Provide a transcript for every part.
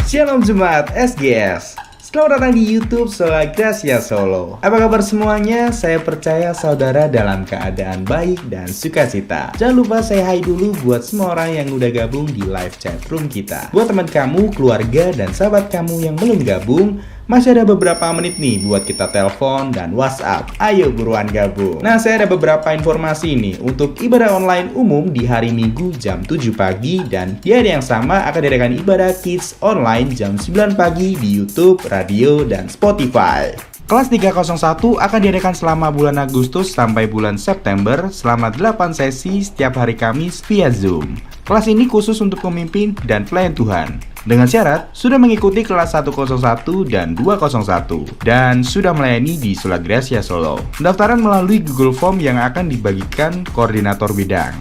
Shalom Jemaat SGS. Selamat datang di YouTube Sola Gracia Solo. Apa kabar semuanya? Saya percaya saudara dalam keadaan baik dan sukacita. Jangan lupa say hi dulu buat semua orang yang udah gabung di live chat room kita. Buat teman kamu, keluarga, dan sahabat kamu yang belum gabung, masih ada beberapa menit nih buat kita telepon dan WhatsApp. Ayo buruan gabung. Nah, saya ada beberapa informasi nih untuk ibadah online umum di hari Minggu jam 7 pagi dan di hari yang sama akan diadakan ibadah Kids online jam 9 pagi di YouTube, radio, dan Spotify. Kelas 301 akan diadakan selama bulan Agustus sampai bulan September selama 8 sesi setiap hari Kamis via Zoom. Kelas ini khusus untuk pemimpin dan pelayan Tuhan. Dengan syarat sudah mengikuti kelas 101 dan 201 dan sudah melayani di Sola Gracia Solo. Pendaftaran melalui Google Form yang akan dibagikan koordinator bidang.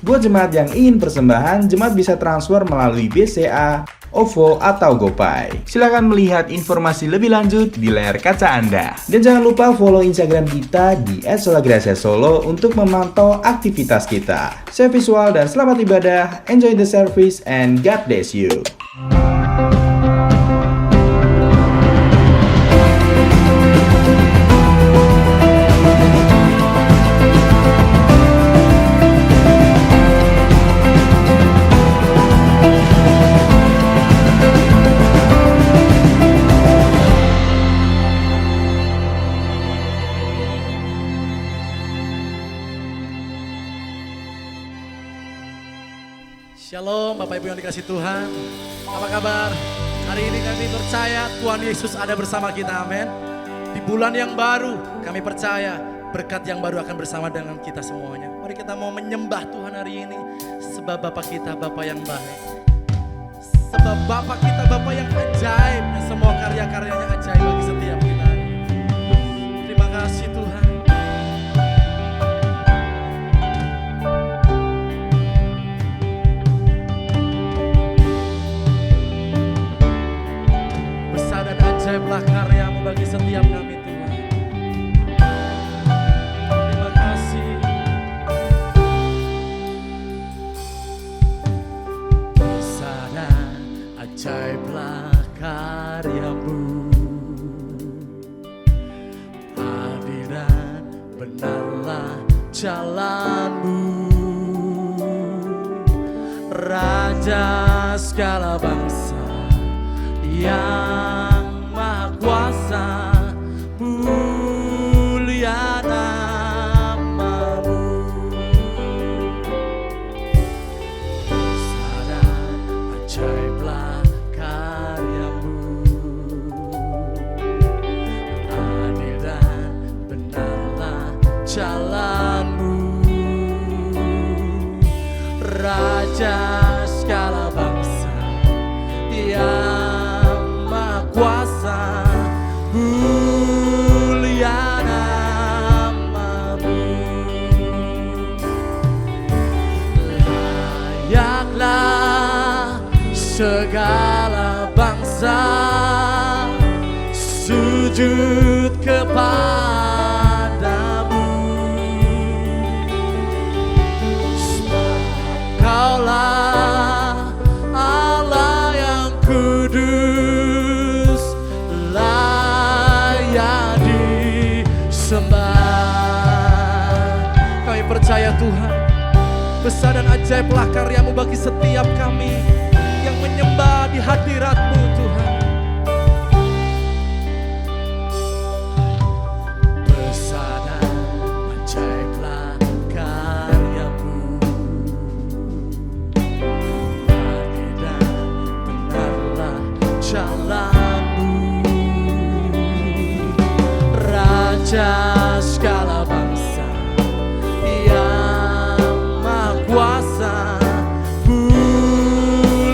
Buat jemaat yang ingin persembahan, jemaat bisa transfer melalui BCA, OVO, atau GoPay. Silahkan melihat informasi lebih lanjut di layar kaca Anda. Dan jangan lupa follow Instagram kita di @solagraciasolo untuk memantau aktivitas kita. Saya Visual dan selamat ibadah, enjoy the service, and God bless you. Shalom Bapak Ibu yang dikasih Tuhan. Apa kabar? Hari ini kami percaya Tuhan Yesus ada bersama kita, amin. Di bulan yang baru kami percaya berkat yang baru akan bersama dengan kita semuanya. Mari kita mau menyembah Tuhan hari ini. Sebab Bapak kita Bapak yang baik. Sebab Bapak kita Bapak yang ajaib. Dan semua karya-karyanya ajaib bagi setiap kita. Terima kasih Tuhan. Ajaiblah karyamu bagi setiap kami Tuhan. Terima kasih. Besar dan ajaiblah karyamu, adil dan benarlah jalanmu, Raja segala bangsa yang kuasa, mulia namamu. Besar dan ajaiblah karyamu, adil dan benarlah jalanmu, Raja segala bangsa yang maha kuasa, mulia namamu. Layaklah segala bangsa sujud kepadamu, sebab Kaulah Allah yang kudus, kami percaya Tuhan, besar dan ajaiblah karyamu bagi setiap kami yang menyembah di hadirat-Mu Tuhan. Besar dan ajaiblah karyamu, adil dan benarlah jalanmu, Raja segala bangsa yang maha kuasa, mulia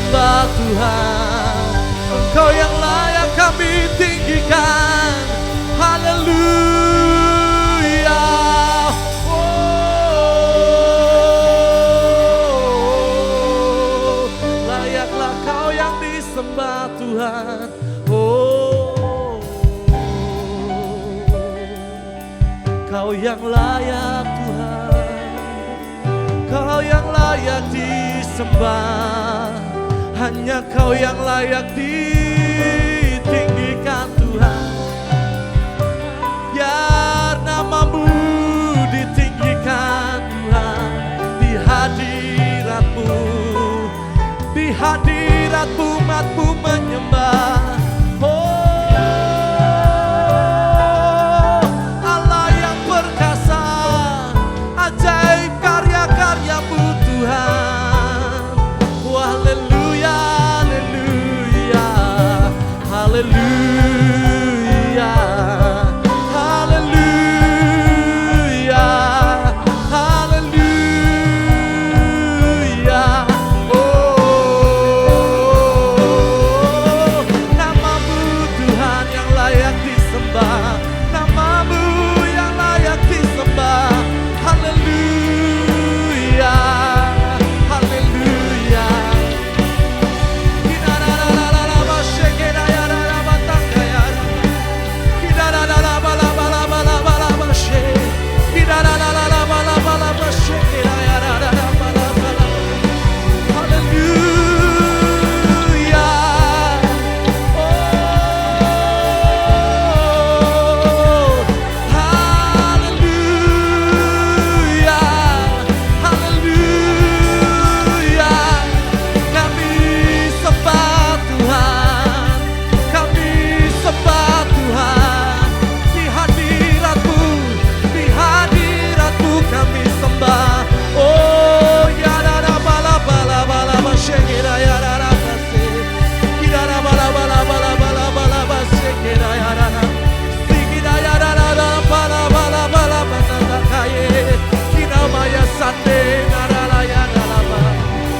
disembah Tuhan. Engkau yang layak kami tinggikan. Haleluya. Oh, layaklah kau yang disembah Tuhan. Oh, kau yang layak Tuhan. Kau yang layak disembah. Hanya kau yang layak ditinggikan Tuhan. Biar namamu ditinggikan Tuhan. Di hadiratmu, di hadiratmu umatmu menyembah. Oh, Allah yang perkasa, ajaib karya-karyamu Tuhan. Oh, haleluya, haleluya, haleluya, haleluya, haleluya. Oh, namamu Tuhan yang layak disembah. Namamu yang layak disembah. Haleluya, haleluya.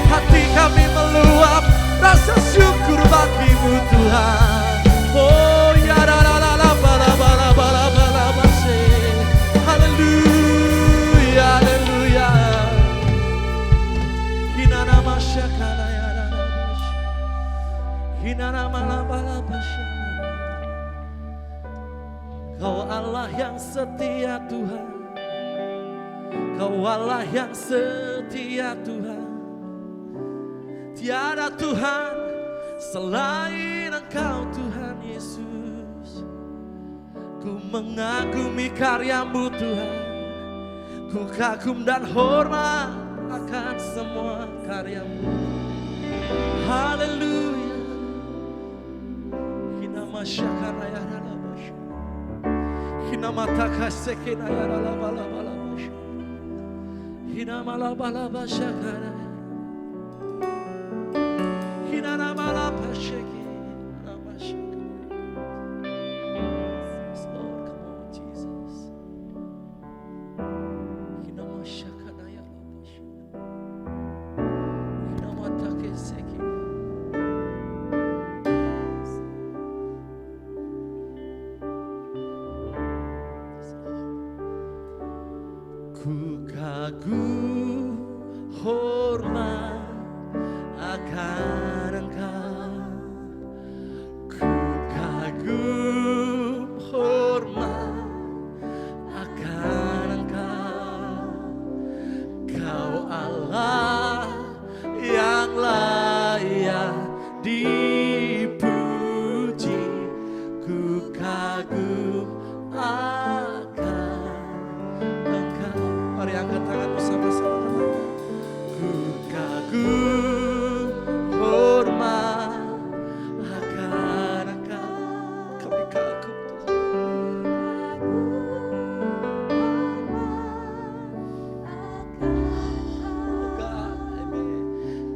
Hati kami meluap rasa syukur bagimu Tuhan. Oh ya la la la la bala bala bala bala base. Haleluya, haleluya. Hinana masyakala ya la la base. Hinana mala bala base. Kau Allah yang setia Tuhan. Kau Allah yang setia Tuhan. Tiada Tuhan selain Engkau Tuhan Yesus. Ku mengagumi karyamu Tuhan. Ku kagum dan hormat akan semua karyamu. Haleluya. Hina masyakara ya ralabasha. Hina mataka sekena ya ralabalabasha. Hina malabalabasha kara. Hina namalabasha kara. Ku kagum hormat akan Engkau. Ku kagum hormat akan Engkau. Kau Allah yang layak dipuji. Ku kagum akan Engkau. Mari angkat tangan bersama-sama. Ku kagum hormat akan Engkau. Kami kagum Tuhan.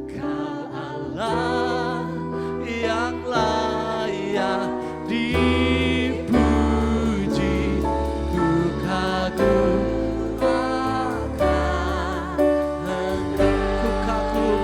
Kau Allah yang layak dipuji. Ku kagum akan Engkau. Ku kagum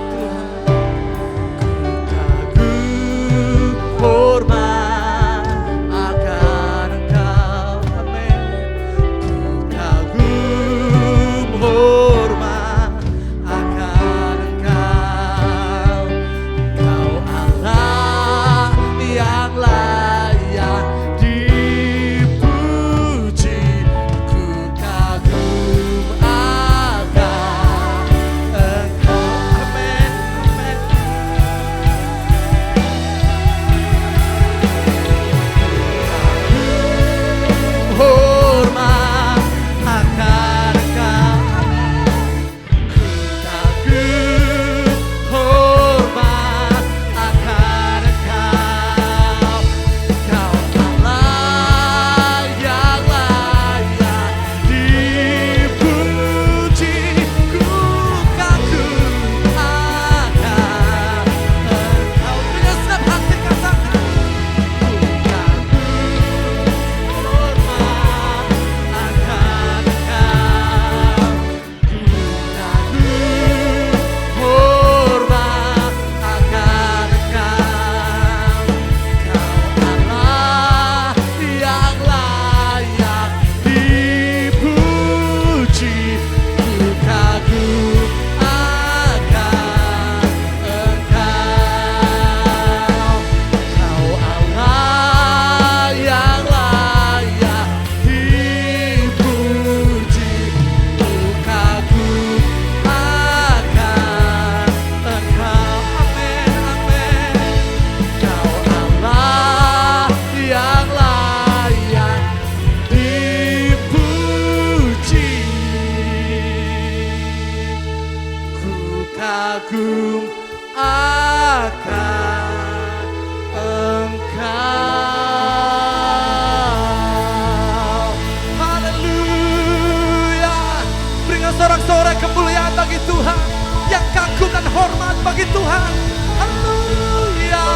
agung akan Engkau. Haleluya. Berikan sorak-sorai kemuliaan bagi Tuhan, yang kagum dan hormat bagi Tuhan. Haleluya.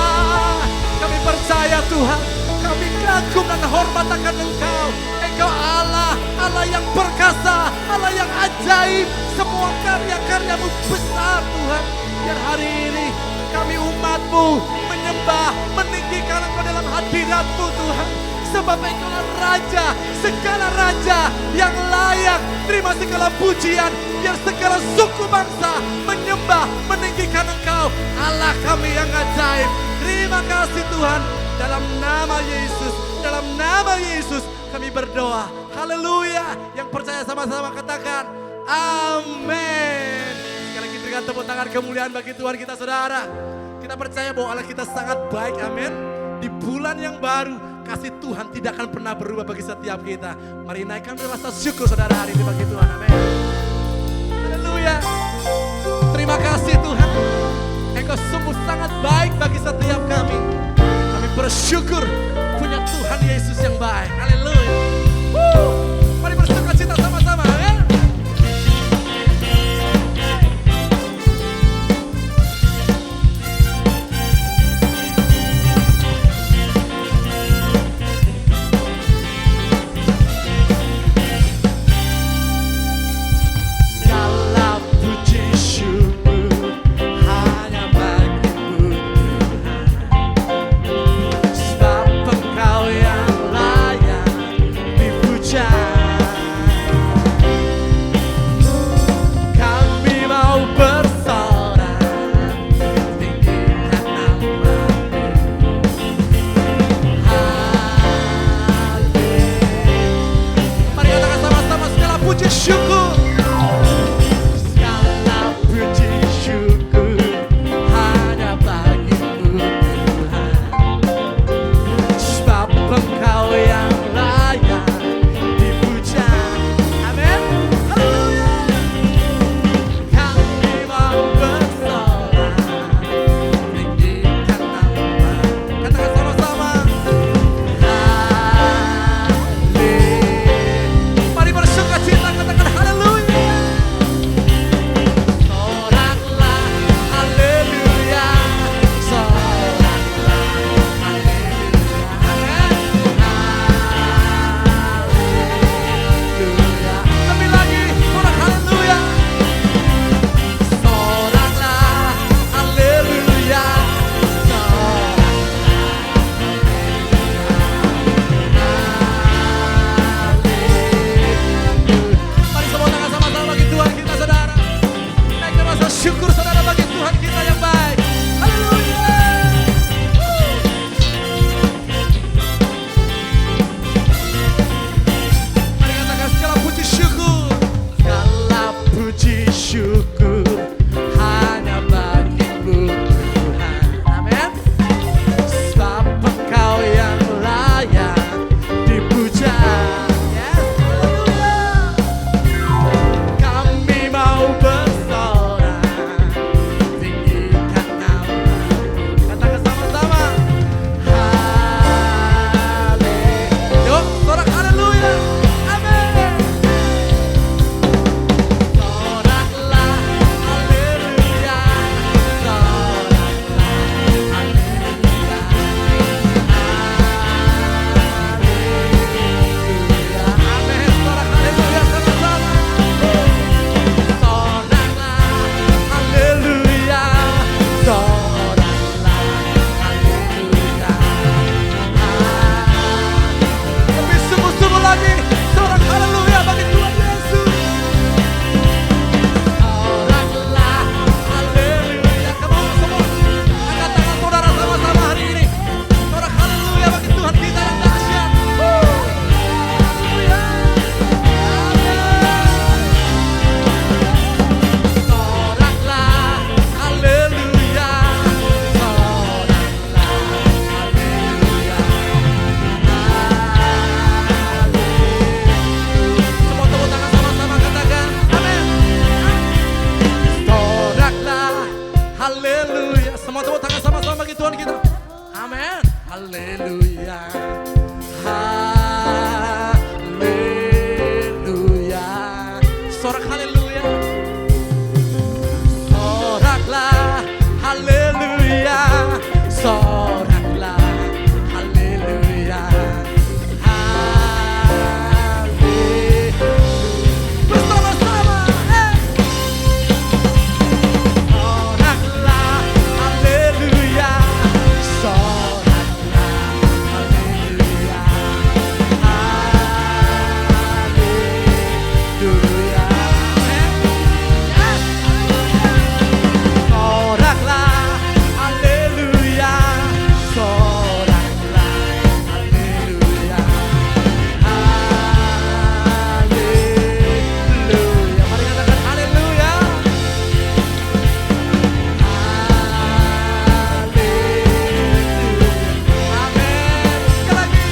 Kami percaya Tuhan, kami kagum dan hormat akan Engkau. Engkau Allah, Allah yang perkasa, Allah yang ajaib. Semua karya-karyamu besar Tuhan. Biar hari ini kami umat-Mu menyembah, meninggikan Engkau dalam hadirat-Mu Tuhan. Sebab Engkau adalah Raja, segala Raja yang layak terima segala pujian. Biar segala suku bangsa menyembah, meninggikan Engkau, Allah kami yang ajaib. Terima kasih Tuhan. Dalam nama Yesus, dalam nama Yesus kami berdoa. Haleluya. Yang percaya sama-sama katakan amin. Sekali lagi berikan tepuk tangan kemuliaan bagi Tuhan kita saudara. Kita percaya bahwa Allah kita sangat baik, amin. Di bulan yang baru, kasih Tuhan tidak akan pernah berubah bagi setiap kita. Mari naikkan rasa syukur saudara hari ini bagi Tuhan, amin. Haleluya. Terima kasih Tuhan. Engkau sungguh sangat baik bagi setiap kami. Kami bersyukur punya Tuhan Yesus yang baik. Haleluya. Mari bersukacita sama-sama, amin. Haleluya. haleluya, haleluya. Sorak haleluya, soraklah haleluya, soraklah haleluya, haleluya. Bersama-sama, soraklah haleluya, soraklah haleluya, haleluya. Soraklah haleluya, soraklah haleluya, haleluya. Mari katakan haleluya, haleluya. Amin. Sekali lagi,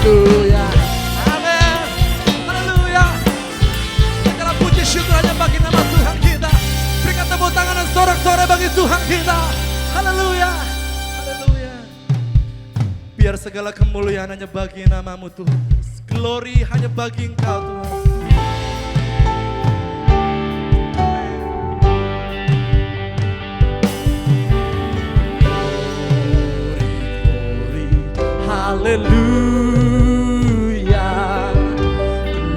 haleluya, amin, haleluya. Segala puji syukur hanya bagi nama Tuhan kita. Berikan tepuk tangan dan sorak-sorai bagi Tuhan kita. Haleluya, haleluya. Biar segala kemuliaan hanya bagi namamu Tuhan. Glory hanya bagi Engkau Tuhan. Glory, haleluya.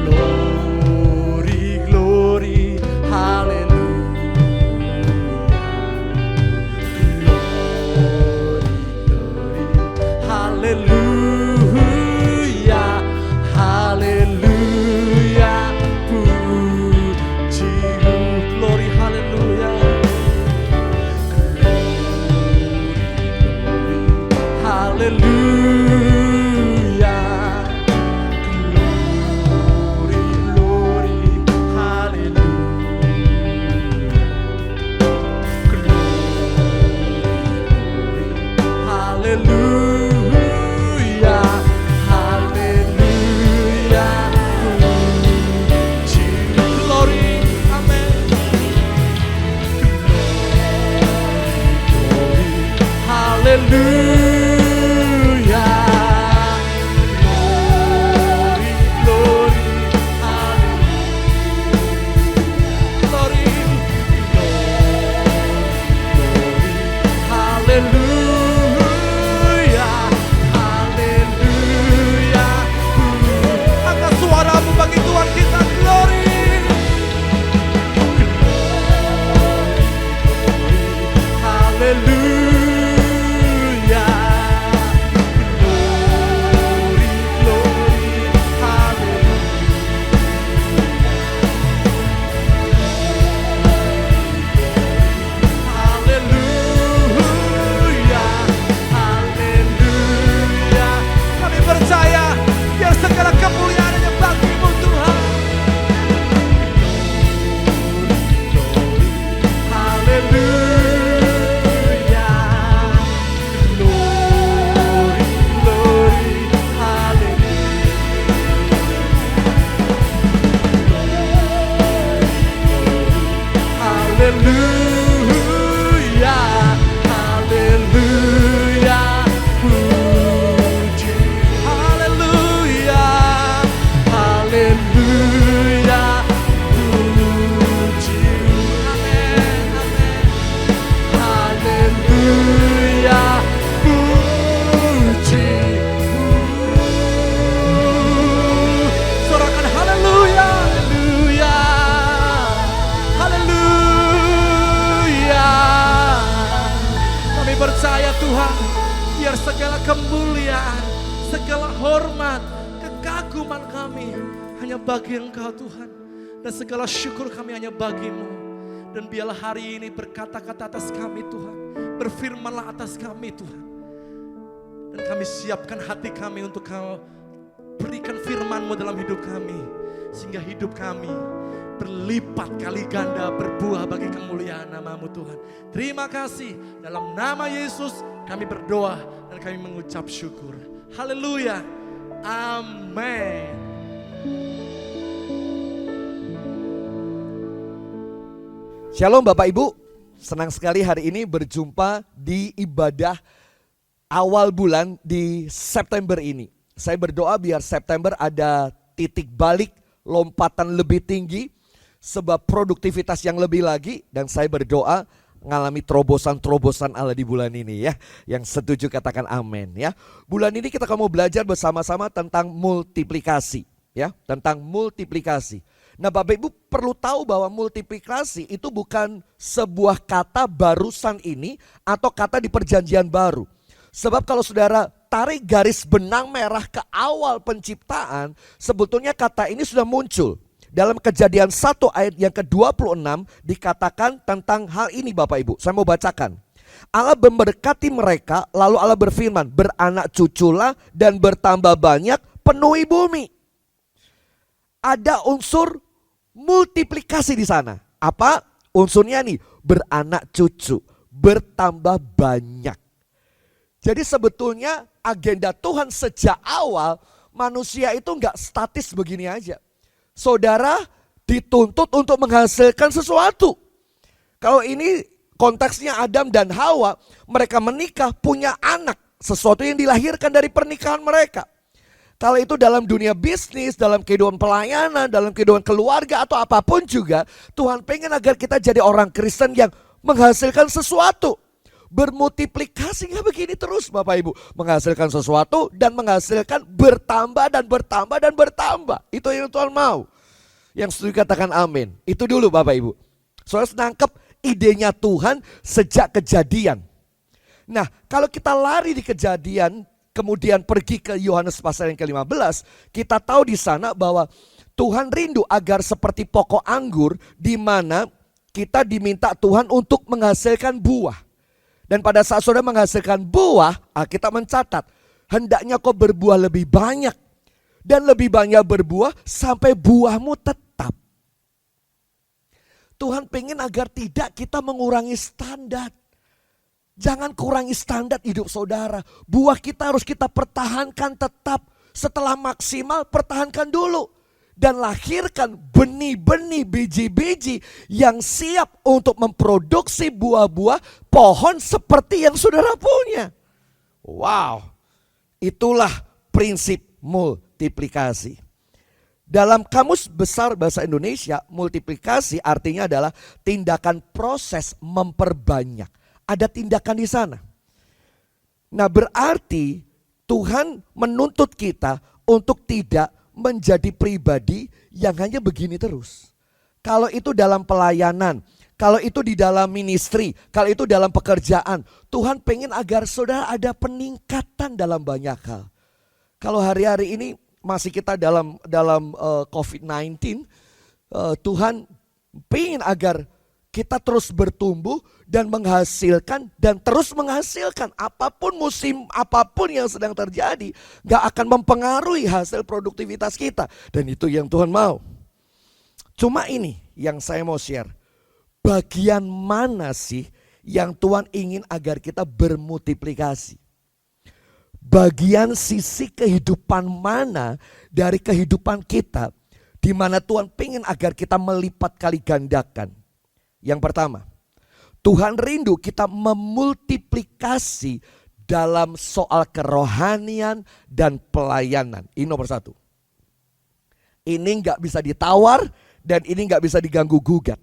Glory, glory, haleluya. Haleluya, haleluya, pujimu, glory, haleluya, haleluya, glory, glory, haleluya, haleluya, puji, glory, amen, glory, haleluya, glory, glory, glory, haleluya, haleluya. Angkat suaramu bagi Tuhan kita, glory, haleluya, glory, glory, haleluya, haleluya. Kami percaya biar segala kemuliaan hanya bagi-Mu Tuhan. Haleluya, glory, glory, haleluya, haleluya, puji, haleluya, haleluya, puji, amin, amin, haleluya, puji, sorakan haleluya, haleluya, haleluya. Kami percaya Tuhan, biar segala kemuliaan, segala hormat, kekaguman kami hanya bagi Engkau Tuhan. Dan segala syukur kami hanya bagi-Mu. Dan biarlah hari ini berkata-kata atas kami Tuhan. Berfirmanlah atas kami Tuhan. Dan kami siapkan hati kami untuk Kau berikan firman-Mu dalam hidup kami. Sehingga hidup kami berlipat kali ganda berbuah bagi kemuliaan nama-Mu Tuhan. Terima kasih, dalam nama Yesus kami berdoa dan kami mengucap syukur. Haleluya, amin. Shalom Bapak Ibu, senang sekali hari ini berjumpa di ibadah awal bulan di September ini. Saya berdoa biar September ada titik balik, lompatan lebih tinggi, sebab produktivitas yang lebih lagi. Dan saya berdoa ngalami terobosan-terobosan Allah di bulan ini ya. Yang setuju katakan amin ya. Bulan ini kita mau belajar bersama-sama tentang multiplikasi ya, tentang multiplikasi. Nah Bapak Ibu perlu tahu bahwa multiplikasi itu bukan sebuah kata barusan ini atau kata di perjanjian baru. Sebab kalau saudara tarik garis benang merah ke awal penciptaan, sebetulnya kata ini sudah muncul. Dalam Kejadian 1 ayat yang ke-26 dikatakan tentang hal ini Bapak Ibu. Saya mau bacakan. Allah memberkati mereka, lalu Allah berfirman, beranak cuculah dan bertambah banyak, penuhi bumi. Ada unsur multiplikasi di sana. Apa unsurnya nih? Beranak cucu, bertambah banyak. Jadi sebetulnya agenda Tuhan sejak awal manusia itu enggak statis begini aja. Saudara dituntut untuk menghasilkan sesuatu. Kalau ini konteksnya Adam dan Hawa, mereka menikah punya anak, sesuatu yang dilahirkan dari pernikahan mereka. Kalau itu dalam dunia bisnis, dalam kehidupan pelayanan, dalam kehidupan keluarga atau apapun juga, Tuhan pengen agar kita jadi orang Kristen yang menghasilkan sesuatu. Bermultiplikasi nggak begini terus Bapak Ibu, menghasilkan sesuatu dan menghasilkan bertambah dan bertambah dan bertambah. Itu yang Tuhan mau. Yang setuju katakan amin. Itu dulu Bapak Ibu. Saudara nangkep idenya Tuhan sejak Kejadian. Nah kalau kita lari di Kejadian kemudian pergi ke Yohanes pasal yang ke-15, kita tahu di sana bahwa Tuhan rindu agar seperti pokok anggur di mana kita diminta Tuhan untuk menghasilkan buah. Dan pada saat saudara menghasilkan buah, kita mencatat, hendaknya kau berbuah lebih banyak. Dan lebih banyak berbuah sampai buahmu tetap. Tuhan pengen agar tidak kita mengurangi standar. Jangan kurangi standar hidup saudara. Buah kita harus kita pertahankan tetap. Setelah maksimal, pertahankan dulu. Dan lahirkan benih-benih, biji-biji yang siap untuk memproduksi buah-buah pohon seperti yang saudara punya. Wow, itulah prinsip multiplikasi. Dalam Kamus Besar Bahasa Indonesia, multiplikasi artinya adalah tindakan proses memperbanyak. Ada tindakan di sana. Nah berarti Tuhan menuntut kita untuk tidak menjadi pribadi yang hanya begini terus. Kalau itu dalam pelayanan, kalau itu di dalam ministry, kalau itu dalam pekerjaan, Tuhan pengen agar saudara ada peningkatan dalam banyak hal. Kalau hari-hari ini masih kita dalam COVID-19, Tuhan pengen agar kita terus bertumbuh dan menghasilkan dan terus menghasilkan. Apapun musim, apapun yang sedang terjadi, gak akan mempengaruhi hasil produktivitas kita. Dan itu yang Tuhan mau. Cuma ini yang saya mau share. Bagian mana sih yang Tuhan ingin agar kita bermultiplikasi? Bagian sisi kehidupan mana dari kehidupan kita di mana Tuhan pengen agar kita melipat kali gandakan? Yang pertama, Tuhan rindu kita memultiplikasi dalam soal kerohanian dan pelayanan. Ini nomor satu. Ini gak bisa ditawar dan ini gak bisa diganggu gugat.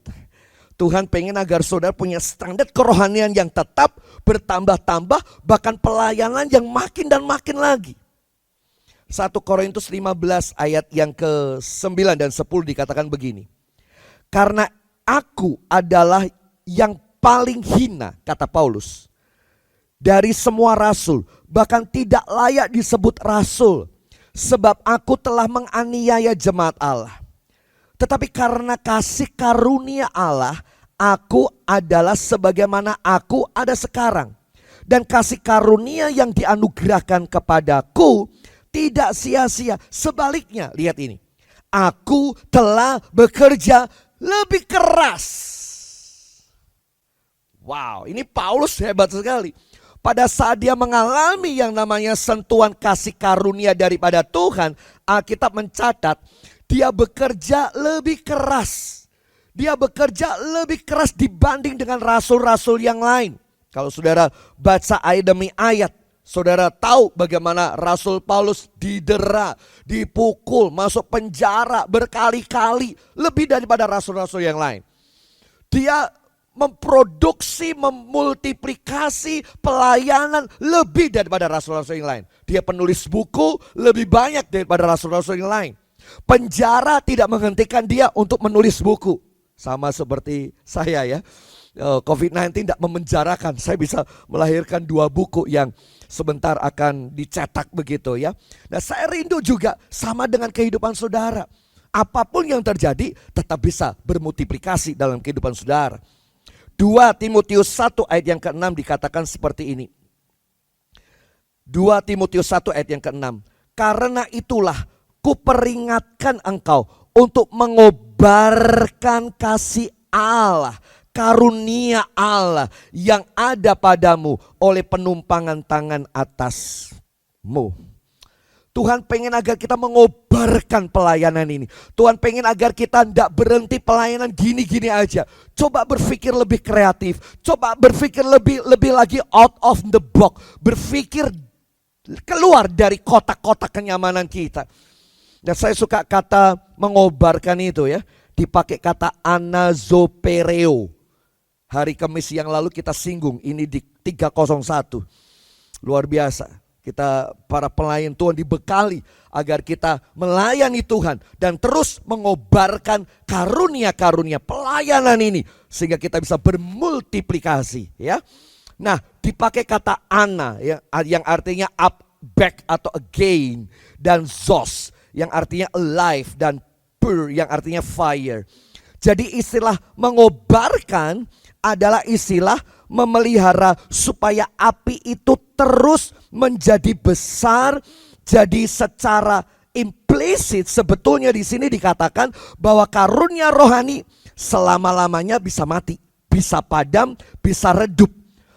Tuhan pengen agar saudara punya standar kerohanian yang tetap bertambah-tambah, bahkan pelayanan yang makin dan makin lagi. 1 Korintus 15 ayat yang ke-9 dan 10 dikatakan begini. Karena aku adalah yang paling hina, kata Paulus, dari semua rasul, bahkan tidak layak disebut rasul, sebab aku telah menganiaya jemaat Allah. Tetapi karena kasih karunia Allah, aku adalah sebagaimana aku ada sekarang. Dan kasih karunia yang dianugerahkan kepadaku tidak sia-sia. Sebaliknya, lihat ini. Aku telah bekerja lebih keras. Wow, ini Paulus hebat sekali. Pada saat dia mengalami yang namanya sentuhan kasih karunia daripada Tuhan, Alkitab mencatat dia bekerja lebih keras. Dia bekerja lebih keras dibanding dengan rasul-rasul yang lain. Kalau saudara baca ayat demi ayat, saudara tahu bagaimana Rasul Paulus didera, dipukul, masuk penjara berkali-kali. Lebih daripada rasul-rasul yang lain. Dia memproduksi, memultiplikasi pelayanan lebih daripada rasul-rasul yang lain. Dia penulis buku lebih banyak daripada rasul-rasul yang lain. Penjara tidak menghentikan dia untuk menulis buku. Sama seperti saya ya. COVID-19 tidak memenjarakan. Saya bisa melahirkan 2 buku yang sebentar akan dicetak begitu ya. Nah, saya rindu juga sama dengan kehidupan saudara. Apapun yang terjadi tetap bisa bermultiplikasi dalam kehidupan saudara. 2 Timotius 1 ayat yang ke-6 dikatakan seperti ini. 2 Timotius 1 ayat yang ke-6. Karena itulah kuperingatkan engkau untuk mengobarkan kasih Allah, karunia Allah yang ada padamu oleh penumpangan tangan atasmu. Tuhan pengen agar kita mengobarkan pelayanan ini. Tuhan pengen agar kita tidak berhenti pelayanan gini-gini aja. Coba berpikir lebih kreatif. Coba berpikir lebih lagi out of the box. Berpikir keluar dari kotak-kotak kenyamanan kita. Dan saya suka kata mengobarkan itu ya. Dipakai kata anazopereo. Hari Kamis yang lalu kita singgung ini di 301. Luar biasa. Kita para pelayan Tuhan dibekali agar kita melayani Tuhan dan terus mengobarkan karunia-karunia pelayanan ini sehingga kita bisa bermultiplikasi ya. Nah, dipakai kata ana ya, yang artinya up, back atau again, dan zos yang artinya alive, dan pur yang artinya fire. Jadi istilah mengobarkan adalah istilah memelihara supaya api itu terus menjadi besar. Jadi secara implisit sebetulnya di sini dikatakan bahwa karunia rohani selama-lamanya bisa mati, bisa padam, bisa redup.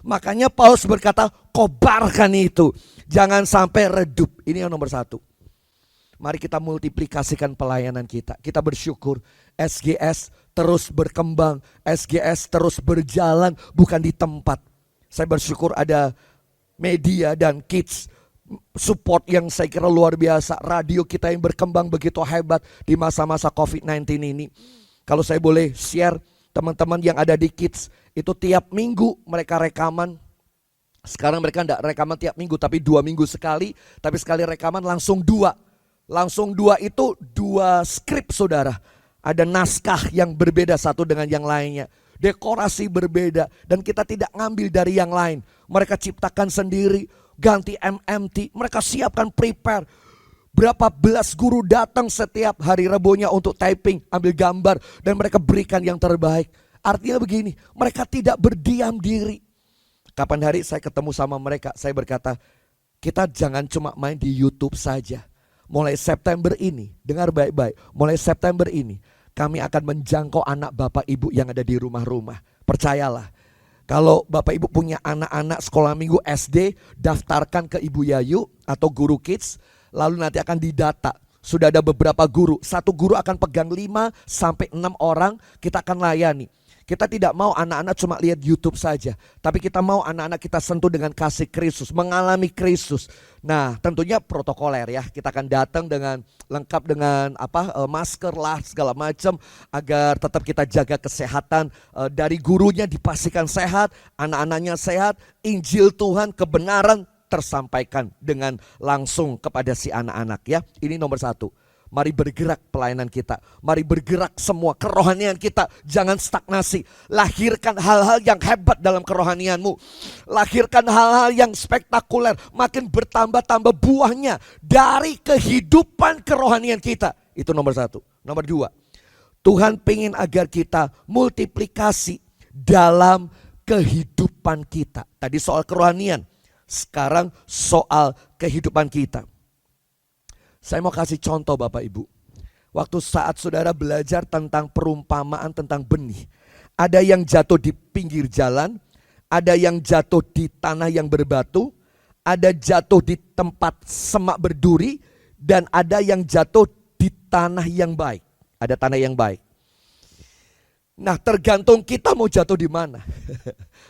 Makanya Paulus berkata, kobarkan itu, jangan sampai redup. Ini yang nomor 1. Mari kita multiplikasikan pelayanan kita. Kita bersyukur SGS terus berkembang, SGS terus berjalan, bukan di tempat. Saya bersyukur ada media dan kids support yang saya kira luar biasa. Radio kita yang berkembang begitu hebat di masa-masa COVID-19 ini. Kalau saya boleh share, teman-teman yang ada di kids itu tiap minggu mereka rekaman. Sekarang mereka enggak rekaman tiap minggu tapi 2 minggu sekali. Tapi sekali rekaman langsung 2. Langsung 2 itu 2 skrip saudara. Ada naskah yang berbeda satu dengan yang lainnya. Dekorasi berbeda dan kita tidak ngambil dari yang lain. Mereka ciptakan sendiri, ganti MMT, mereka siapkan prepare. Berapa belas guru datang setiap hari Rabunya untuk typing, ambil gambar dan mereka berikan yang terbaik. Artinya begini, mereka tidak berdiam diri. Kapan hari saya ketemu sama mereka, saya berkata, kita jangan cuma main di YouTube saja. Mulai September ini, dengar baik-baik, mulai September ini kami akan menjangkau anak bapak ibu yang ada di rumah-rumah. Percayalah, kalau bapak ibu punya anak-anak sekolah minggu SD, daftarkan ke Ibu Yayu atau guru kids, lalu nanti akan didata. Sudah ada beberapa guru, satu guru akan pegang 5 sampai 6 orang, kita akan layani. Kita tidak mau anak-anak cuma lihat YouTube saja, tapi kita mau anak-anak kita sentuh dengan kasih Kristus, mengalami Kristus. Nah, tentunya protokoler ya. Kita akan datang dengan lengkap dengan masker lah segala macam agar tetap kita jaga kesehatan. Dari gurunya dipastikan sehat, anak-anaknya sehat, Injil Tuhan, kebenaran tersampaikan dengan langsung kepada si anak-anak ya. Ini nomor 1. Mari bergerak pelayanan kita. Mari bergerak semua kerohanian kita. Jangan stagnasi. Lahirkan hal-hal yang hebat dalam kerohanianmu. Lahirkan hal-hal yang spektakuler. Makin bertambah-tambah buahnya dari kehidupan kerohanian kita. Itu nomor 1. Nomor 2. Tuhan pengen agar kita multiplikasi dalam kehidupan kita. Tadi soal kerohanian. Sekarang soal kehidupan kita. Saya mau kasih contoh Bapak Ibu. Waktu saat saudara belajar tentang perumpamaan tentang benih. Ada yang jatuh di pinggir jalan, ada yang jatuh di tanah yang berbatu, ada jatuh di tempat semak berduri, dan ada yang jatuh di tanah yang baik. Ada tanah yang baik. Nah, tergantung kita mau jatuh di mana.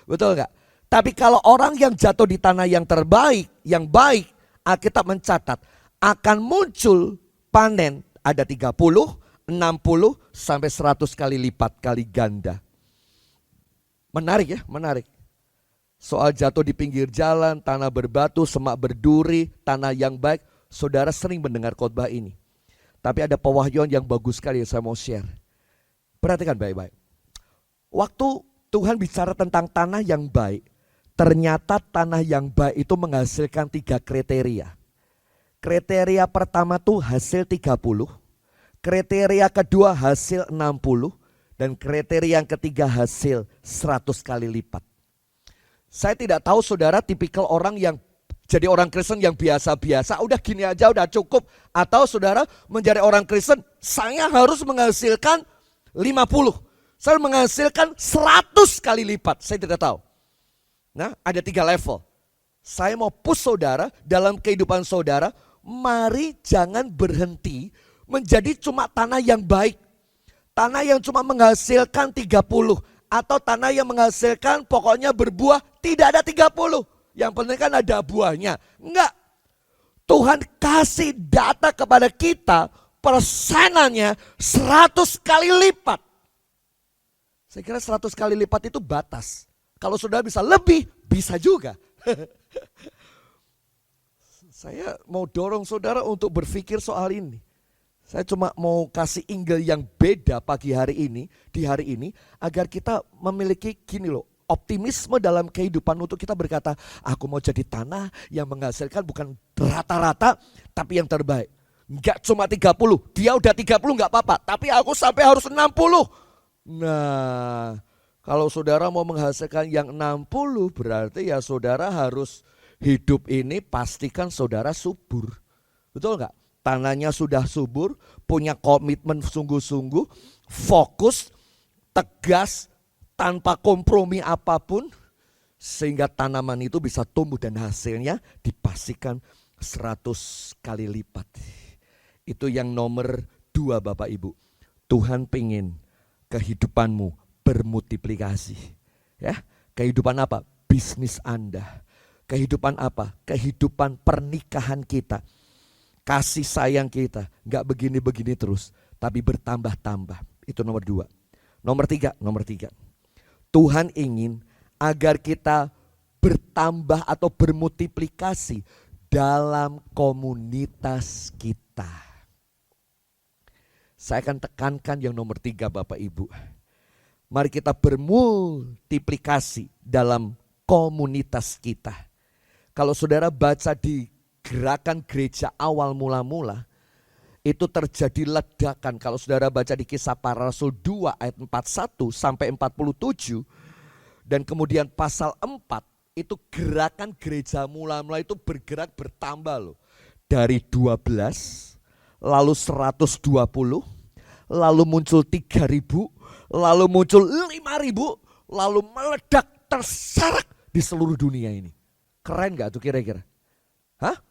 Betul nggak? Tapi kalau orang yang jatuh di tanah yang terbaik, yang baik, Alkitab mencatat akan muncul panen ada 30, 60 sampai 100 kali lipat kali ganda. Menarik ya, menarik. Soal jatuh di pinggir jalan, tanah berbatu, semak berduri, tanah yang baik. Saudara sering mendengar khotbah ini. Tapi ada pewahyuan yang bagus sekali yang saya mau share. Perhatikan baik-baik. Waktu Tuhan bicara tentang tanah yang baik, ternyata tanah yang baik itu menghasilkan 3 kriteria. Kriteria pertama tuh hasil 30, kriteria kedua hasil 60, dan kriteria yang ketiga hasil 100 kali lipat. Saya tidak tahu saudara tipikal orang yang jadi orang Kristen yang biasa-biasa, udah gini aja udah cukup. Atau saudara menjadi orang Kristen, saya harus menghasilkan 50. Saya menghasilkan 100 kali lipat, saya tidak tahu. Nah, ada 3 level. Saya mau push saudara dalam kehidupan saudara, mari jangan berhenti menjadi cuma tanah yang baik. Tanah yang cuma menghasilkan 30 atau tanah yang menghasilkan pokoknya berbuah tidak ada 30. Yang penting kan ada buahnya. Enggak. Tuhan kasih data kepada kita persenannya 100 kali lipat. Saya kira 100 kali lipat itu batas. Kalau saudara bisa lebih, bisa juga. Saya mau dorong saudara untuk berpikir soal ini. Saya cuma mau kasih angle yang beda pagi hari ini, di hari ini, agar kita memiliki gini loh, optimisme dalam kehidupan untuk kita berkata, aku mau jadi tanah yang menghasilkan bukan rata-rata, tapi yang terbaik. Enggak cuma 30, dia udah 30 enggak apa-apa, tapi aku sampai harus 60. Nah, kalau saudara mau menghasilkan yang 60, berarti ya saudara harus hidup ini pastikan saudara subur. Betul enggak? Tanahnya sudah subur, punya komitmen sungguh-sungguh, fokus, tegas, tanpa kompromi apapun. Sehingga tanaman itu bisa tumbuh dan hasilnya dipastikan 100 kali lipat. Itu yang nomor 2 Bapak Ibu. Tuhan pengen kehidupanmu bermultiplikasi. Ya, kehidupan apa? Bisnis Anda. Kehidupan apa? Kehidupan pernikahan kita. Kasih sayang kita, gak begini-begini terus, tapi bertambah-tambah. Itu nomor 2. Nomor 3. Tuhan ingin agar kita bertambah atau bermultiplikasi dalam komunitas kita. Saya akan tekankan yang nomor 3 Bapak Ibu. Mari kita bermultiplikasi dalam komunitas kita. Kalau saudara baca di gerakan gereja awal mula-mula, itu terjadi ledakan. Kalau saudara baca di Kisah Para Rasul 2 ayat 41 sampai 47, dan kemudian pasal 4, itu gerakan gereja mula-mula itu bergerak bertambah loh. Dari 12, lalu 120, lalu muncul 3.000, lalu muncul 5.000, lalu meledak terserak di seluruh dunia ini. Keren gak tuh kira-kira? Hah?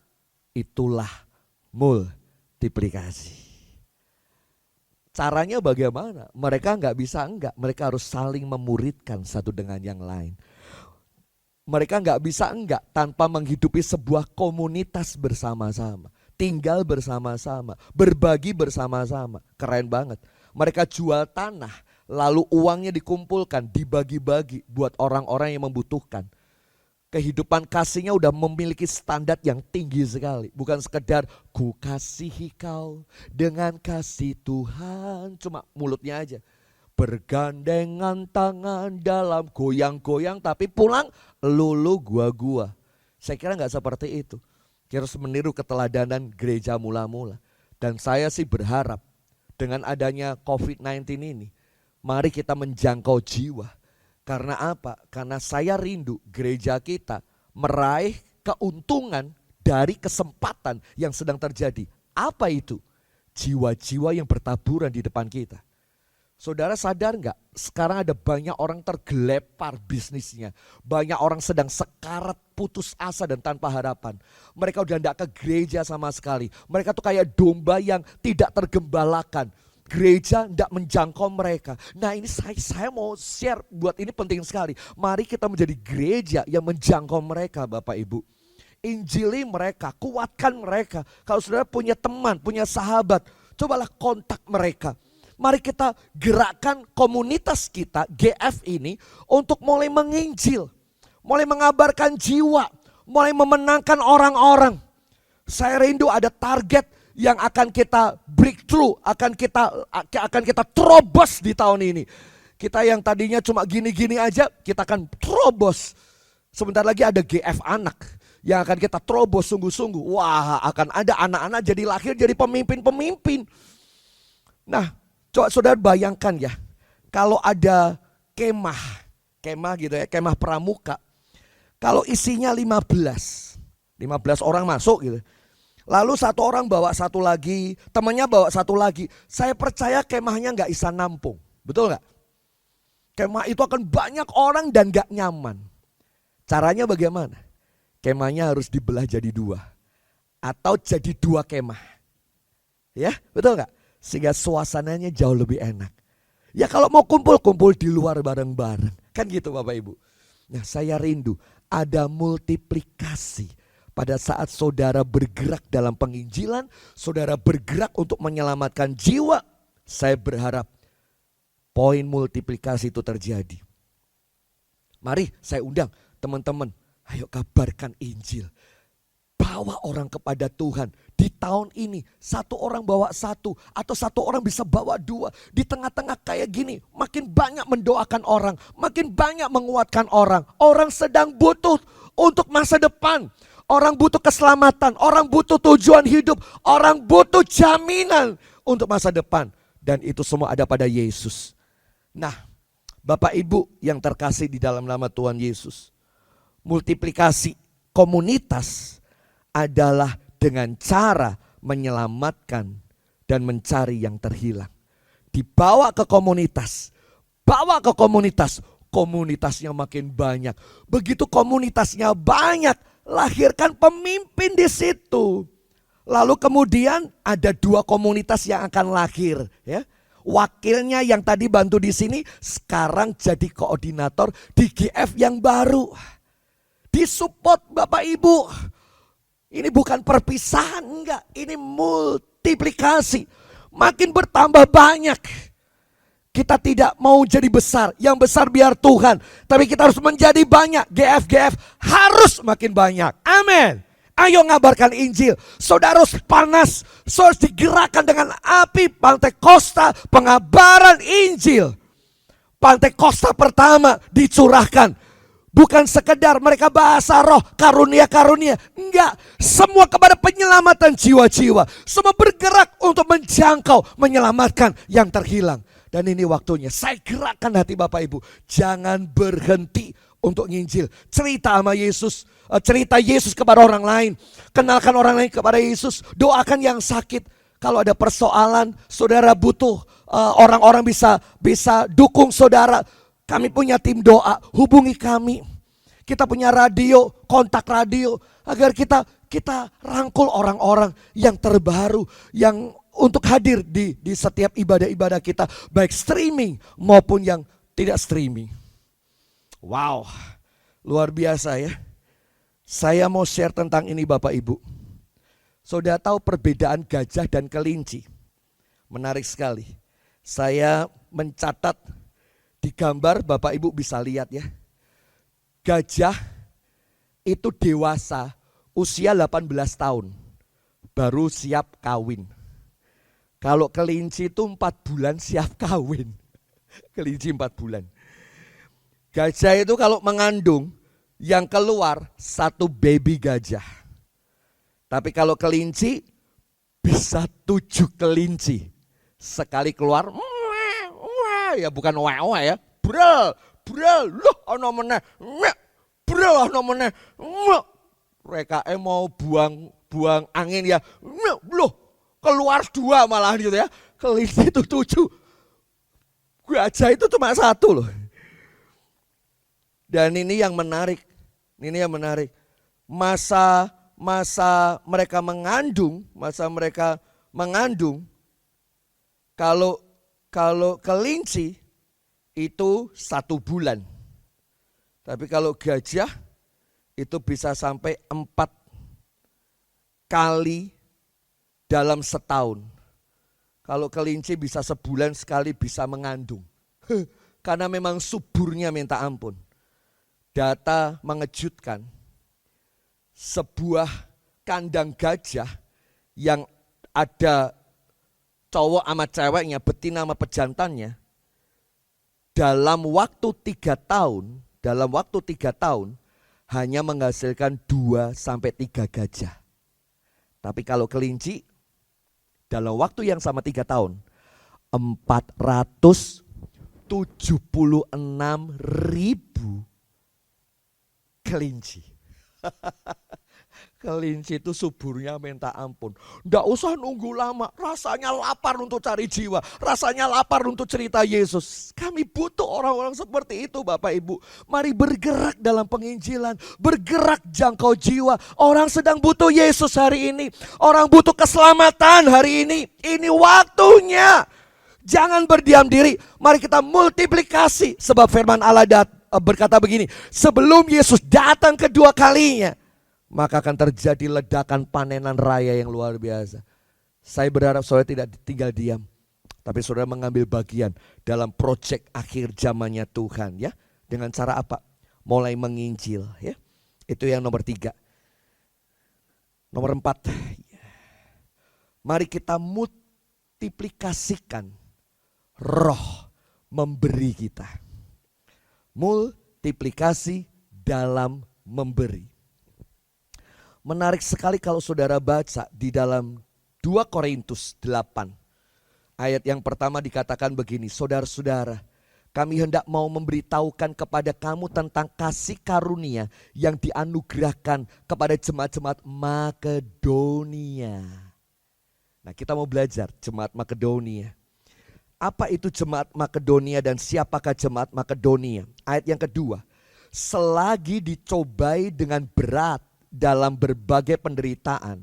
Itulah multiplikasi. Caranya bagaimana? Mereka nggak bisa mereka harus saling memuridkan satu dengan yang lain. Mereka nggak bisa tanpa menghidupi sebuah komunitas bersama-sama. Tinggal bersama-sama, berbagi bersama-sama. Keren banget. Mereka jual tanah, lalu uangnya dikumpulkan, dibagi-bagi buat orang-orang yang membutuhkan. Kehidupan kasihnya udah memiliki standar yang tinggi sekali. Bukan sekedar ku kasihi kau dengan kasih Tuhan. Cuma mulutnya aja. Bergandengan tangan dalam goyang-goyang tapi pulang lulu gua-gua. Saya kira gak seperti itu. Kita harus meniru keteladanan gereja mula-mula. Dan saya sih berharap dengan adanya COVID-19 ini, mari kita menjangkau jiwa. Karena apa? Karena saya rindu gereja kita meraih keuntungan dari kesempatan yang sedang terjadi. Apa itu? Jiwa-jiwa yang bertaburan di depan kita. Saudara sadar gak? Sekarang ada banyak orang tergelepar bisnisnya. Banyak orang sedang sekarat, putus asa dan tanpa harapan. Mereka udah gak ke gereja sama sekali. Mereka tuh kayak domba yang tidak tergembalakan. gereja tidak menjangkau mereka. Nah ini saya mau share, buat ini penting sekali. Mari kita menjadi gereja yang menjangkau mereka Bapak Ibu. Injili mereka, kuatkan mereka. Kalau saudara punya teman, punya sahabat, cobalah kontak mereka. Mari kita gerakkan komunitas kita, GF ini, untuk mulai menginjil. Mulai mengabarkan jiwa, mulai memenangkan orang-orang. Saya rindu ada target yang akan kita breakthrough, akan kita terobos di tahun ini. Kita yang tadinya cuma gini-gini aja, kita akan terobos. Sebentar lagi ada GF anak yang akan kita terobos sungguh-sungguh. Wah, akan ada anak-anak jadi lahir jadi pemimpin-pemimpin. Nah, coba saudara bayangkan ya, kalau ada kemah gitu ya, kemah pramuka. Kalau isinya 15 orang masuk gitu. Lalu satu orang bawa satu lagi, temannya bawa satu lagi. Saya percaya kemahnya gak bisa nampung. Betul gak? Kemah itu akan banyak orang dan gak nyaman. Caranya bagaimana? Kemahnya harus dibelah jadi 2. Atau jadi 2 kemah. Ya, betul gak? Sehingga suasananya jauh lebih enak. Ya kalau mau kumpul di luar bareng-bareng. Kan gitu Bapak Ibu. Nah saya rindu ada multiplikasi. Pada saat saudara bergerak dalam penginjilan, saudara bergerak untuk menyelamatkan jiwa, saya berharap poin multiplikasi itu terjadi. Mari saya undang teman-teman, ayo kabarkan Injil. Bawa orang kepada Tuhan. Di tahun ini, 1 orang bawa 1 atau 1 orang bisa bawa 2. Di tengah-tengah kayak gini, makin banyak mendoakan orang, makin banyak menguatkan orang. Orang sedang butuh untuk masa depan. Orang butuh keselamatan, orang butuh tujuan hidup, orang butuh jaminan untuk masa depan. Dan itu semua ada pada Yesus. Nah, Bapak Ibu yang terkasih di dalam nama Tuhan Yesus. Multiplikasi komunitas adalah dengan cara menyelamatkan dan mencari yang terhilang. Dibawa ke komunitas, komunitasnya makin banyak. Begitu komunitasnya banyak, lahirkan pemimpin di situ. Lalu kemudian ada 2 komunitas yang akan lahir, ya. Wakilnya yang tadi bantu di sini sekarang jadi koordinator di GF yang baru. Disupport Bapak Ibu. Ini bukan perpisahan, enggak. Ini multiplikasi. Makin bertambah banyak. Kita tidak mau jadi besar, yang besar biar Tuhan. Tapi kita harus menjadi banyak, GF harus makin banyak. Amin. Ayo ngabarkan Injil. Saudara harus panas, saudara harus digerakkan dengan api Pantekosta, pengabaran Injil. Pantekosta pertama dicurahkan. Bukan sekedar mereka bahasa roh, karunia-karunia. Enggak, semua kepada penyelamatan jiwa-jiwa. Semua bergerak untuk menjangkau, menyelamatkan yang terhilang. Dan ini waktunya, saya gerakkan hati Bapak Ibu. Jangan berhenti untuk nginjil. Cerita sama Yesus, cerita Yesus kepada orang lain. Kenalkan orang lain kepada Yesus. Doakan yang sakit. Kalau ada persoalan, saudara butuh orang-orang bisa dukung saudara. Kami punya tim doa, hubungi kami. Kita punya radio, kontak radio. Agar kita rangkul orang-orang yang terbaru. Yang untuk hadir di setiap ibadah-ibadah kita. Baik streaming maupun yang tidak streaming. Wow, luar biasa ya. Saya mau share tentang ini Bapak Ibu. Saudara tahu perbedaan gajah dan kelinci? Menarik sekali. Saya mencatat di gambar, Bapak Ibu bisa lihat ya. Gajah itu dewasa usia 18 tahun. Baru siap kawin. Kalau kelinci itu 4 bulan siap kawin. Kelinci 4 bulan. Gajah itu kalau mengandung, yang keluar 1 baby gajah. Tapi kalau kelinci, bisa 7 kelinci. Sekali keluar, ya bukan wah ya, brel, loh ana meneh, brel ana meneh. Mereka mau buang angin ya, loh keluar 2 malah gitu ya. Kelinci itu 7, gajah itu cuma 1 loh. Dan ini yang menarik, masa mereka mengandung, Kalau kelinci itu 1 bulan. Tapi kalau gajah itu bisa sampai 4 kali dalam setahun. Kalau kelinci bisa sebulan sekali bisa mengandung. Karena memang suburnya minta ampun. Data mengejutkan. Sebuah kandang gajah yang ada cowok sama ceweknya, betina sama pejantannya, dalam waktu 3 tahun hanya menghasilkan 2-3 gajah. Tapi kalau kelinci dalam waktu yang sama 3 tahun 476.000 kelinci. Kelinci itu suburnya minta ampun. Nggak usah nunggu lama. Rasanya lapar untuk cari jiwa. Rasanya lapar untuk cerita Yesus. Kami butuh orang-orang seperti itu Bapak Ibu. Mari bergerak dalam penginjilan. Bergerak jangkau jiwa. Orang sedang butuh Yesus hari ini. Orang butuh keselamatan hari ini. Ini waktunya. Jangan berdiam diri. Mari kita multiplikasi. Sebab firman Allah berkata begini. Sebelum Yesus datang kedua kalinya, maka akan terjadi ledakan panenan raya yang luar biasa. Saya berharap saudara tidak tinggal diam, tapi saudara mengambil bagian dalam proyek akhir zamannya Tuhan ya. Dengan cara apa? Mulai menginjil ya. Itu yang nomor 3. Nomor 4. Mari kita multiplikasikan roh memberi kita. Multiplikasi dalam memberi. Menarik sekali kalau saudara baca di dalam 2 Korintus 8. Ayat yang pertama dikatakan begini, saudara-saudara, kami hendak mau memberitahukan kepada kamu tentang kasih karunia yang dianugerahkan kepada jemaat-jemaat Makedonia. Nah, kita mau belajar jemaat Makedonia. Apa itu jemaat Makedonia dan siapakah jemaat Makedonia? Ayat yang kedua, selagi dicobai dengan berat dalam berbagai penderitaan,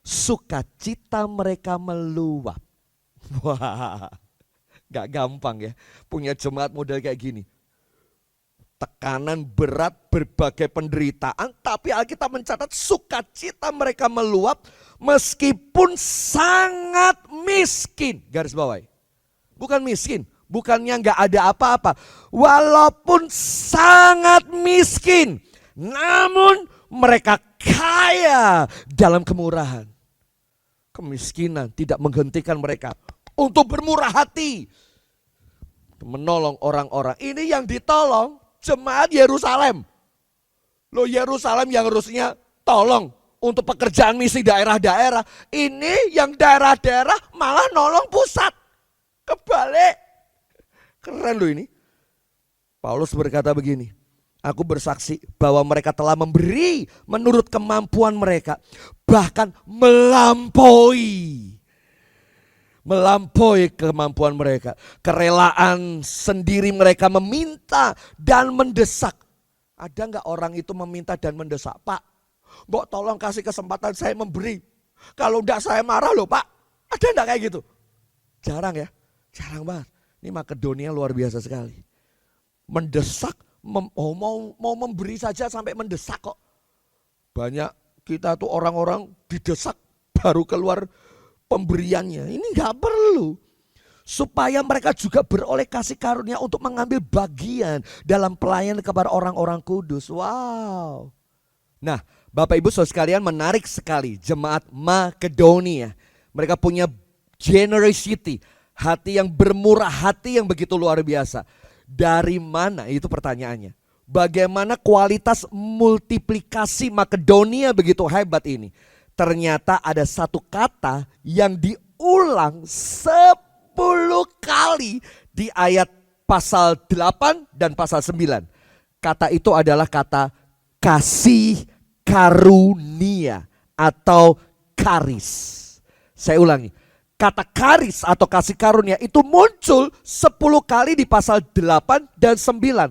sukacita mereka meluap. Wah, gak gampang ya punya jemaat model kayak gini. Tekanan berat, berbagai penderitaan, tapi Alkitab mencatat sukacita mereka meluap meskipun sangat miskin. Garis bawahi, bukan miskin, bukannya gak ada apa-apa. Walaupun sangat miskin, namun mereka kaya dalam kemurahan. Kemiskinan tidak menghentikan mereka untuk bermurah hati, menolong orang-orang. Ini yang ditolong jemaat Yerusalem. Loh, Yerusalem yang harusnya tolong untuk pekerjaan misi daerah-daerah. Ini yang daerah-daerah malah nolong pusat. Kebalik. Keren loh ini. Paulus berkata begini, aku bersaksi bahwa mereka telah memberi menurut kemampuan mereka. Bahkan melampaui kemampuan mereka. Kerelaan sendiri mereka meminta dan mendesak. Ada enggak orang itu meminta dan mendesak? Pak, mbok tolong kasih kesempatan saya memberi. Kalau enggak saya marah loh Pak. Ada enggak kayak gitu? Jarang ya, jarang banget. Ini Makedonia luar biasa sekali. Mendesak. Mau memberi saja sampai mendesak kok. Banyak kita tuh orang-orang didesak baru keluar pemberiannya. Ini gak perlu. Supaya mereka juga beroleh kasih karunia untuk mengambil bagian dalam pelayanan kepada orang-orang kudus. Wow. Nah, Bapak Ibu Saudara sekalian, menarik sekali jemaat Makedonia. Mereka punya generosity, hati yang bermurah hati yang begitu luar biasa. Dari mana? Itu pertanyaannya. Bagaimana kualitas multiplikasi Makedonia begitu hebat ini? Ternyata ada satu kata yang diulang 10 kali di ayat pasal 8 dan pasal 9. Kata itu adalah kata kasih karunia atau karis. Saya ulangi. Kata karis atau kasih karunia itu muncul 10 kali di pasal 8 dan 9.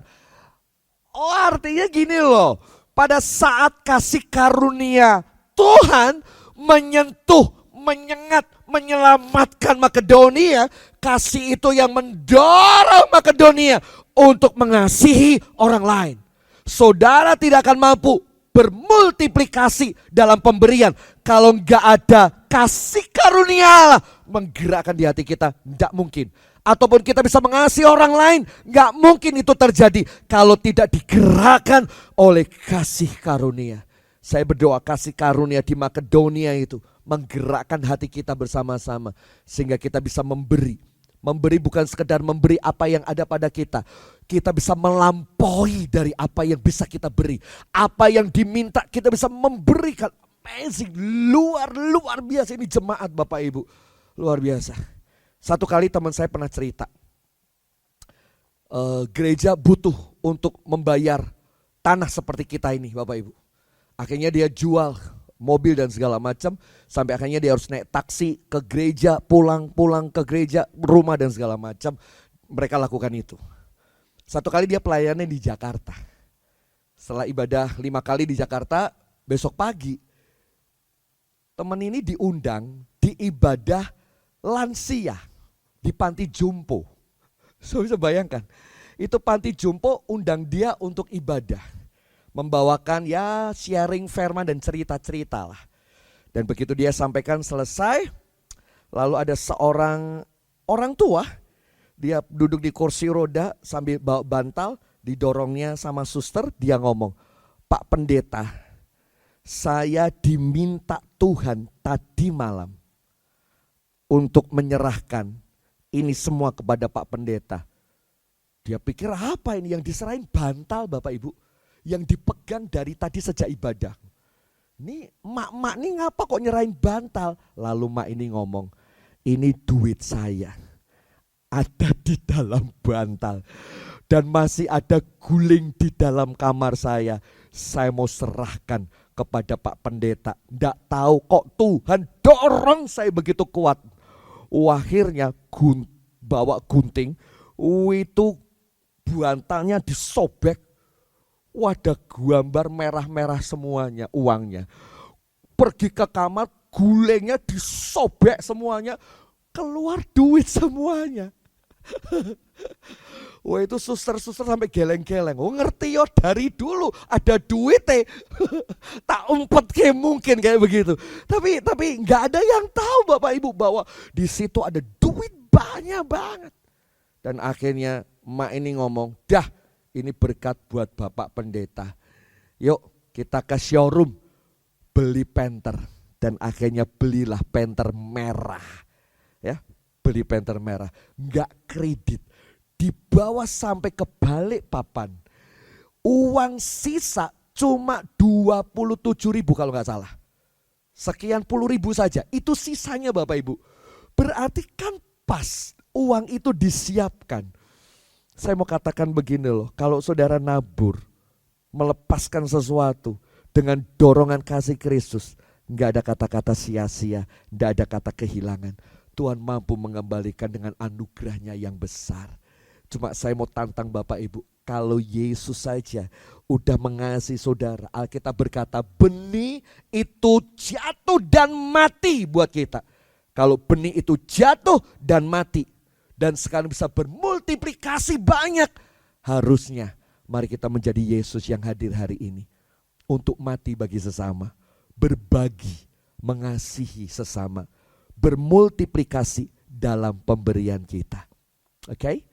Oh, artinya gini loh. Pada saat kasih karunia Tuhan menyentuh, menyengat, menyelamatkan Makedonia, kasih itu yang mendorong Makedonia untuk mengasihi orang lain. Saudara tidak akan mampu bermultiplikasi dalam pemberian kalau nggak ada kasih karunia Allah menggerakkan di hati kita, nggak mungkin. Ataupun kita bisa mengasihi orang lain, nggak mungkin itu terjadi kalau tidak digerakkan oleh kasih karunia. Saya berdoa kasih karunia di Makedonia itu menggerakkan hati kita bersama-sama sehingga kita bisa memberi. Memberi bukan sekedar memberi apa yang ada pada kita. Kita bisa melampaui dari apa yang bisa kita beri. Apa yang diminta kita bisa memberikan. Amazing, luar biasa ini jemaat Bapak Ibu. Luar biasa. Satu kali teman saya pernah cerita. Gereja butuh untuk membayar tanah seperti kita ini Bapak Ibu. Akhirnya dia jual mobil dan segala macam, sampai akhirnya dia harus naik taksi ke gereja, pulang ke gereja, rumah dan segala macam. Mereka lakukan itu. Satu kali dia pelayanan di Jakarta. Setelah ibadah 5 kali di Jakarta, besok pagi teman ini diundang di ibadah lansia di panti jompo. So bisa bayangkan, itu panti jompo undang dia untuk ibadah. Membawakan ya sharing firman dan cerita-cerita lah. Dan begitu dia sampaikan selesai, lalu ada seorang orang tua, dia duduk di kursi roda sambil bawa bantal, didorongnya sama suster, dia ngomong, "Pak Pendeta, saya diminta Tuhan tadi malam untuk menyerahkan ini semua kepada Pak Pendeta." Dia pikir apa ini yang diserahin? Bantal Bapak Ibu. Yang dipegang dari tadi sejak ibadah. Ini mak ini ngapa kok nyerahin bantal? Lalu mak ini ngomong, ini duit saya. Ada di dalam bantal. Dan masih ada guling di dalam kamar saya. Saya mau serahkan kepada Pak Pendeta. Nggak tahu kok Tuhan dorong saya begitu kuat. Akhirnya bawa gunting. Itu bantalnya disobek. Ada gambar merah-merah semuanya uangnya. Pergi ke kamar, gulingnya disobek semuanya, keluar duit semuanya. Wah itu suster-suster sampai geleng-geleng. Oh ngerti yo dari dulu ada duit tak umpet kayak mungkin kayak begitu. Tapi nggak ada yang tahu Bapak Ibu bahwa di situ ada duit banyak banget. Dan akhirnya mak ini ngomong, dah. Ini berkat buat Bapak Pendeta. Yuk kita ke showroom beli penter. Dan akhirnya belilah penter merah. Ya, beli penter merah. Enggak kredit. Dibawa sampai ke Balikpapan. Uang sisa cuma 27.000 kalau nggak salah. Sekian puluh ribu saja. Itu sisanya Bapak Ibu. Berarti kan pas uang itu disiapkan. Saya mau katakan begini loh, kalau saudara nabur, melepaskan sesuatu dengan dorongan kasih Kristus, gak ada kata-kata sia-sia, gak ada kata kehilangan. Tuhan mampu mengembalikan dengan anugerahnya yang besar. Cuma saya mau tantang Bapak Ibu, kalau Yesus saja udah mengasihi saudara, Alkitab berkata benih itu jatuh dan mati buat kita. Kalau benih itu jatuh dan mati, dan sekarang bisa bermultiplikasi banyak. Harusnya mari kita menjadi Yesus yang hadir hari ini. Untuk mati bagi sesama. Berbagi, mengasihi sesama. Bermultiplikasi dalam pemberian kita. Oke?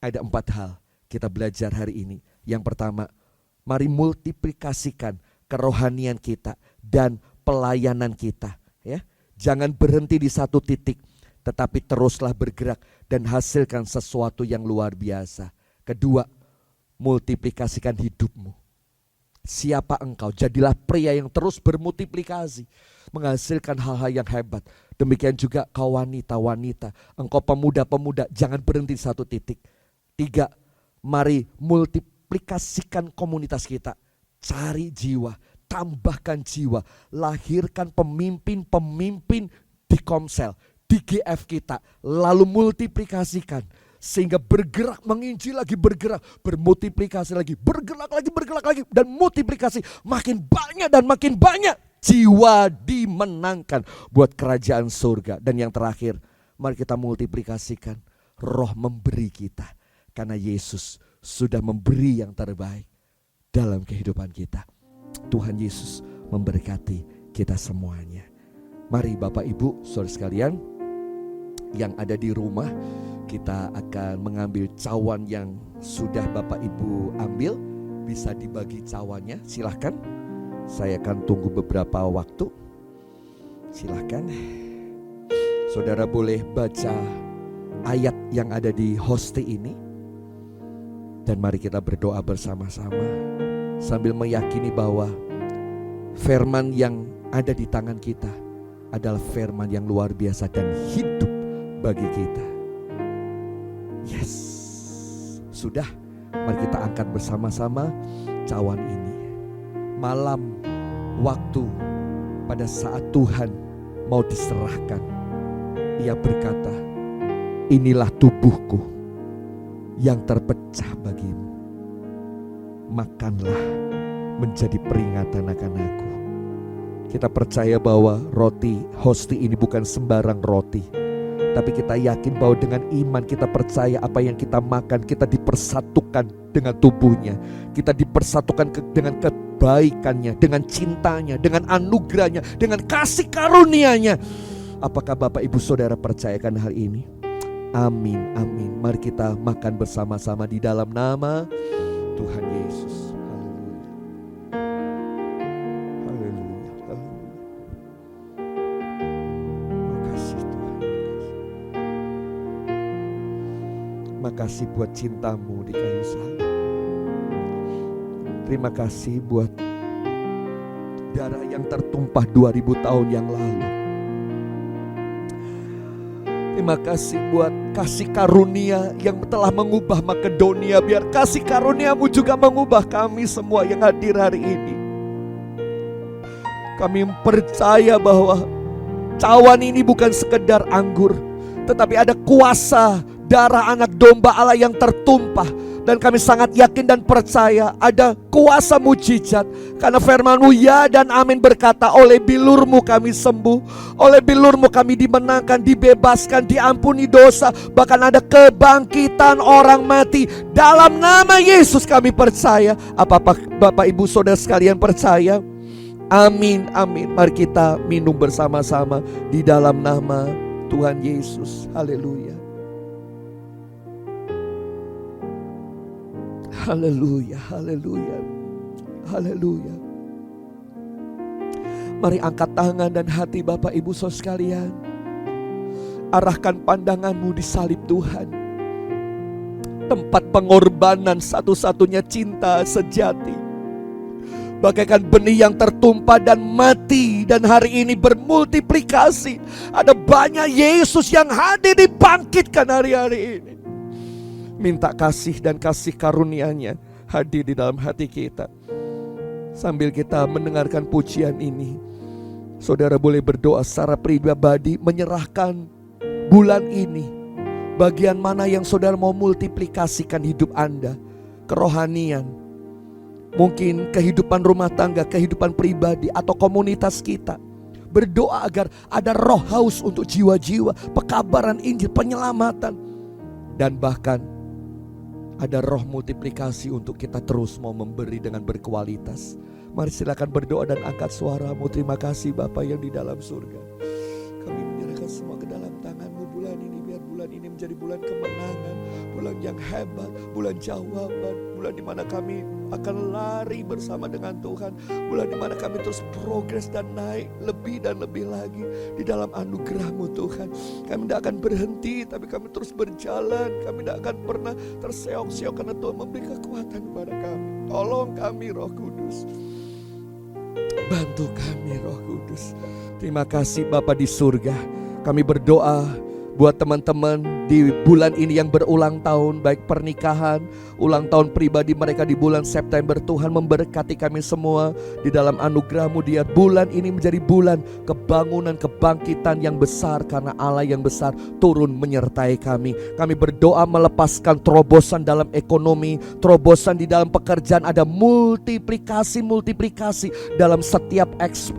Ada 4 hal kita belajar hari ini. Yang pertama, mari multiplikasikan kerohanian kita dan pelayanan kita. Ya, jangan berhenti di satu titik. Tetapi teruslah bergerak dan hasilkan sesuatu yang luar biasa. Kedua, multiplikasikan hidupmu. Siapa engkau? Jadilah pria yang terus bermultiplikasi, menghasilkan hal-hal yang hebat. Demikian juga kau wanita-wanita, engkau pemuda-pemuda, jangan berhenti di satu titik. 3, mari multiplikasikan komunitas kita. Cari jiwa, tambahkan jiwa, lahirkan pemimpin-pemimpin di Komsel, di GF kita, lalu multiplikasikan sehingga bergerak menginjil lagi, bergerak bermultiplikasi lagi, bergerak lagi dan multiplikasi makin banyak dan makin banyak. jiwa dimenangkan buat kerajaan surga. Dan yang terakhir, mari kita multiplikasikan roh memberi kita. Karena Yesus sudah memberi yang terbaik dalam kehidupan kita. Tuhan Yesus memberkati kita semuanya. Mari Bapak Ibu saudara sekalian yang ada di rumah, kita akan mengambil cawan yang sudah Bapak Ibu ambil. Bisa dibagi cawannya, silahkan. Saya akan tunggu beberapa waktu. Silahkan. Saudara boleh baca ayat yang ada di hosti ini. Dan mari kita berdoa bersama-sama sambil meyakini bahwa firman yang ada di tangan kita adalah firman yang luar biasa dan hidup bagi kita. Yes, sudah. Mari kita angkat bersama-sama cawan ini. Malam waktu pada saat Tuhan mau diserahkan, Ia berkata, inilah tubuhku yang terpecah bagimu. Makanlah menjadi peringatan akan aku. Kita percaya bahwa roti hosti ini bukan sembarang roti. Tapi kita yakin bahwa dengan iman kita percaya apa yang kita makan, kita dipersatukan dengan tubuhnya. Kita dipersatukan dengan kebaikannya, dengan cintanya, dengan anugerahnya, dengan kasih karunia-Nya. Apakah Bapak Ibu Saudara percayakan hal ini? Amin, amin. Mari kita makan bersama-sama di dalam nama Tuhan Yesus. Makasih buat cintamu di kayu salib. Terima kasih buat darah yang tertumpah 2000 tahun yang lalu. Terima kasih buat kasih karunia yang telah mengubah Makedonia. Biar kasih karuniamu juga mengubah kami semua yang hadir hari ini. Kami percaya bahwa cawan ini bukan sekedar anggur, tetapi ada kuasa darah anak domba Allah yang tertumpah. Dan kami sangat yakin dan percaya ada kuasa mujizat. Karena firman-Mu ya dan amin berkata, oleh bilur-Mu kami sembuh, oleh bilur-Mu kami dimenangkan, dibebaskan, diampuni dosa. Bahkan ada kebangkitan orang mati. Dalam nama Yesus kami percaya. Apa Bapak Ibu Saudara sekalian percaya? Amin, amin. Mari kita minum bersama-sama di dalam nama Tuhan Yesus. Haleluya. Haleluya, haleluya, haleluya. Mari angkat tangan dan hati Bapak Ibu Saudara sekalian. Arahkan pandanganmu di salib Tuhan. Tempat pengorbanan satu-satunya cinta sejati. Bagaikan benih yang tertumpah dan mati, dan hari ini bermultiplikasi. Ada banyak Yesus yang hadir dibangkitkan hari-hari ini. Minta kasih dan kasih karunia-Nya hadir di dalam hati kita. Sambil kita mendengarkan pujian ini, saudara boleh berdoa secara pribadi, menyerahkan bulan ini. Bagian mana yang saudara mau multiplikasikan hidup Anda, kerohanian, mungkin kehidupan rumah tangga, kehidupan pribadi, atau komunitas kita. Berdoa agar ada roh haus untuk jiwa-jiwa, pekabaran Injil, penyelamatan. Dan bahkan ada roh multiplikasi untuk kita terus mau memberi dengan berkualitas. Mari silakan berdoa dan angkat suaramu. Terima kasih Bapa yang di dalam surga. Kami menyerahkan semua ke dalam tangan-Mu bulan ini. Biar bulan ini menjadi bulan kemenangan, bulan yang hebat, bulan jawaban, bulan di mana kami akan lari bersama dengan Tuhan, bulan di mana kami terus progres dan naik lebih dan lebih lagi di dalam anugerah-Mu Tuhan. Kami tidak akan berhenti, tapi kami terus berjalan. Kami tidak akan pernah terseok-seok karena Tuhan memberi kekuatan kepada kami. Tolong kami Roh Kudus, bantu kami Roh Kudus. Terima kasih Bapa di surga. Kami berdoa buat teman-teman di bulan ini yang berulang tahun, baik pernikahan, ulang tahun pribadi mereka di bulan September. Tuhan memberkati kami semua di dalam anugerah-Mu. Dia bulan ini menjadi bulan kebangunan, kebangkitan yang besar, karena Allah yang besar turun menyertai kami. Kami berdoa melepaskan terobosan dalam ekonomi, terobosan di dalam pekerjaan, ada multiplikasi dalam setiap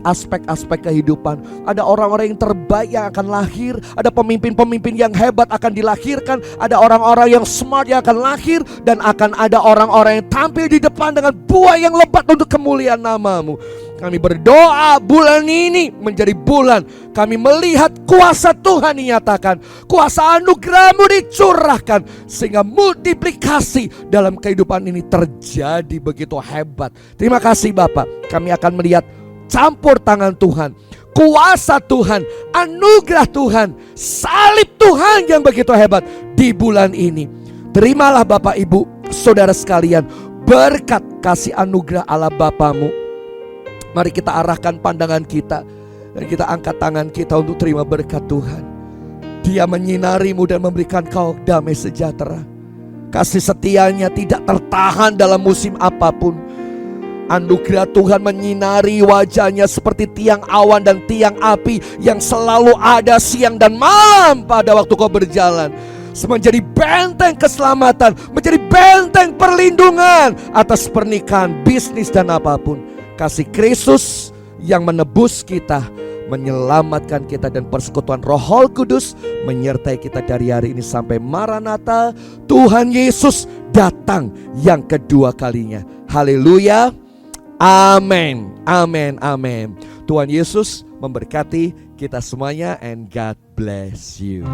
aspek-aspek kehidupan. Ada orang-orang yang terbaik yang akan lahir, ada pemimpin-pemimpin yang hebat akan dilahirkan, ada orang-orang yang smart yang akan lahir, dan akan ada orang-orang yang tampil di depan dengan buah yang lebat untuk kemuliaan nama-Mu. Kami berdoa bulan ini menjadi bulan kami melihat kuasa Tuhan dinyatakan, kuasa anugerah-Mu dicurahkan, sehingga multiplikasi dalam kehidupan ini terjadi begitu hebat. Terima kasih Bapak, kami akan melihat campur tangan Tuhan, kuasa Tuhan, anugerah Tuhan, salib Tuhan yang begitu hebat di bulan ini. Terimalah Bapak Ibu Saudara sekalian berkat kasih anugerah Allah Bapa-Mu. Mari kita arahkan pandangan kita dan kita angkat tangan kita untuk terima berkat Tuhan. Dia menyinari-Mu dan memberikan kau damai sejahtera. Kasih setianya tidak tertahan dalam musim apapun. Anugerah Tuhan menyinari wajahnya seperti tiang awan dan tiang api yang selalu ada siang dan malam pada waktu kau berjalan. Menjadi benteng keselamatan, menjadi benteng perlindungan atas pernikahan, bisnis dan apapun. Kasih Kristus yang menebus kita, menyelamatkan kita, dan persekutuan Roh Kudus menyertai kita dari hari ini sampai Maranatha, Tuhan Yesus datang yang kedua kalinya. Haleluya. Amin, amin, amin. Tuhan Yesus memberkati kita semuanya, and God bless you.